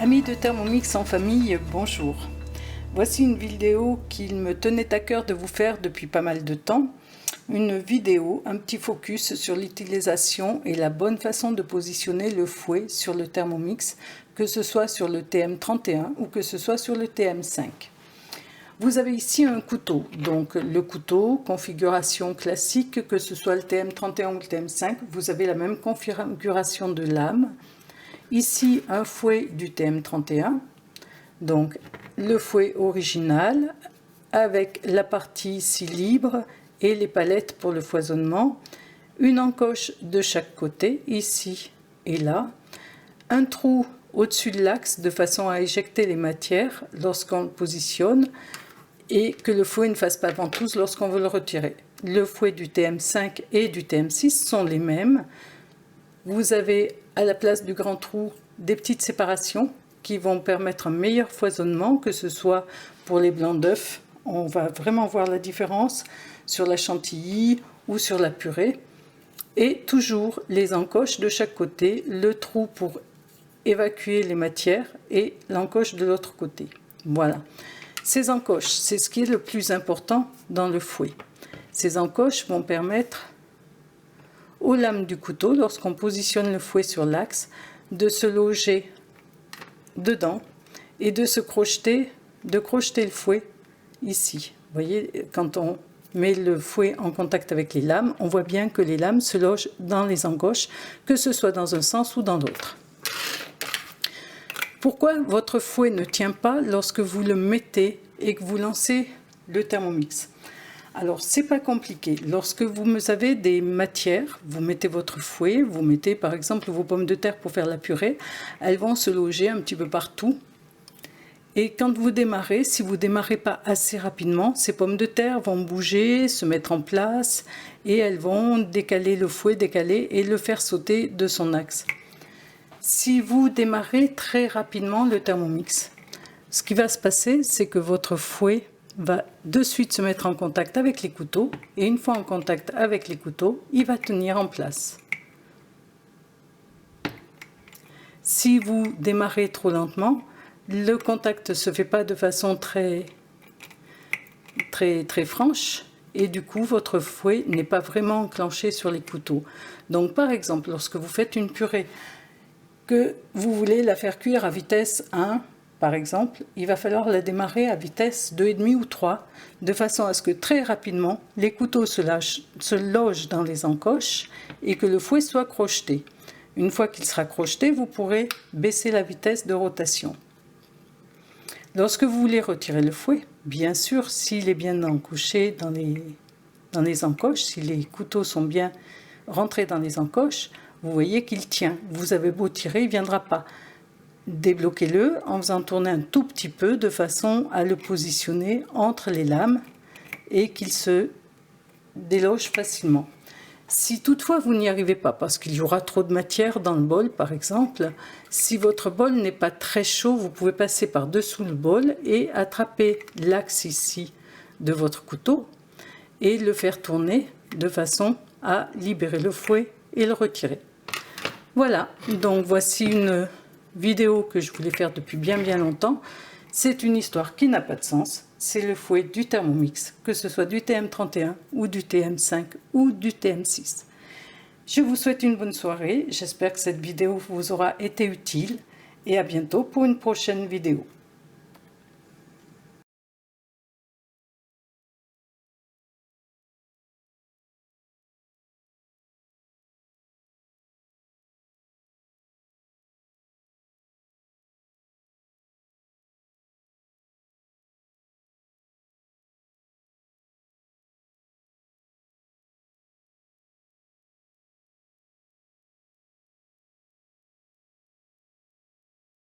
Amis de Thermomix en famille, bonjour. Voici une vidéo qu'il me tenait à cœur de vous faire depuis pas mal de temps. Une vidéo, un petit focus sur l'utilisation et la bonne façon de positionner le fouet sur le Thermomix, que ce soit sur le TM31 ou que ce soit sur le TM5. Vous avez ici un couteau, donc le couteau, configuration classique, que ce soit le TM31 ou le TM5, vous avez la même configuration de lame. Ici, un fouet du TM31, donc le fouet original avec la partie ici libre et les palettes pour le foisonnement, une encoche de chaque côté, ici et là, un trou au-dessus de l'axe de façon à éjecter les matières lorsqu'on le positionne et que le fouet ne fasse pas ventouse lorsqu'on veut le retirer. Le fouet du TM5 et du TM6 sont les mêmes. Vous avez à la place du grand trou des petites séparations qui vont permettre un meilleur foisonnement, que ce soit pour les blancs d'œufs, on va vraiment voir la différence sur la chantilly ou sur la purée. Et toujours les encoches de chaque côté, le trou pour évacuer les matières et l'encoche de l'autre côté. Voilà. Ces encoches, c'est ce qui est le plus important dans le fouet. Ces encoches vont permettre aux lames du couteau, lorsqu'on positionne le fouet sur l'axe, de se loger dedans et de se crocheter, de crocheter le fouet ici. Vous voyez, quand on met le fouet en contact avec les lames, on voit bien que les lames se logent dans les encoches, que ce soit dans un sens ou dans l'autre. Pourquoi votre fouet ne tient pas lorsque vous le mettez et que vous lancez le Thermomix? Alors, c'est pas compliqué. Lorsque vous avez des matières, vous mettez votre fouet, vous mettez par exemple vos pommes de terre pour faire la purée, elles vont se loger un petit peu partout. Et quand vous démarrez, si vous ne démarrez pas assez rapidement, ces pommes de terre vont bouger, se mettre en place et elles vont décaler le fouet, décaler et le faire sauter de son axe. Si vous démarrez très rapidement le Thermomix, ce qui va se passer, c'est que votre fouet va de suite se mettre en contact avec les couteaux et une fois en contact avec les couteaux, il va tenir en place. Si vous démarrez trop lentement, le contact ne se fait pas de façon très franche et du coup votre fouet n'est pas vraiment enclenché sur les couteaux. Donc par exemple, lorsque vous faites une purée, que vous voulez la faire cuire à vitesse 1, par exemple, il va falloir la démarrer à vitesse 2,5 ou 3, de façon à ce que très rapidement, les couteaux se logent dans les encoches et que le fouet soit crocheté. Une fois qu'il sera crocheté, vous pourrez baisser la vitesse de rotation. Lorsque vous voulez retirer le fouet, bien sûr, s'il est bien encoché dans les encoches, si les couteaux sont bien rentrés dans les encoches, vous voyez qu'il tient. Vous avez beau tirer, il ne viendra pas. Débloquez-le en faisant tourner un tout petit peu de façon à le positionner entre les lames et qu'il se déloge facilement. Si toutefois vous n'y arrivez pas, parce qu'il y aura trop de matière dans le bol par exemple, si votre bol n'est pas très chaud, vous pouvez passer par-dessous le bol et attraper l'axe ici de votre couteau et le faire tourner de façon à libérer le fouet et le retirer. Voilà, donc voici une vidéo que je voulais faire depuis bien longtemps. C'est une histoire qui n'a pas de sens. C'est le fouet du Thermomix, que ce soit du TM31 ou du TM5 ou du TM6. Je vous souhaite une bonne soirée. J'espère que cette vidéo vous aura été utile et à bientôt pour une prochaine vidéo.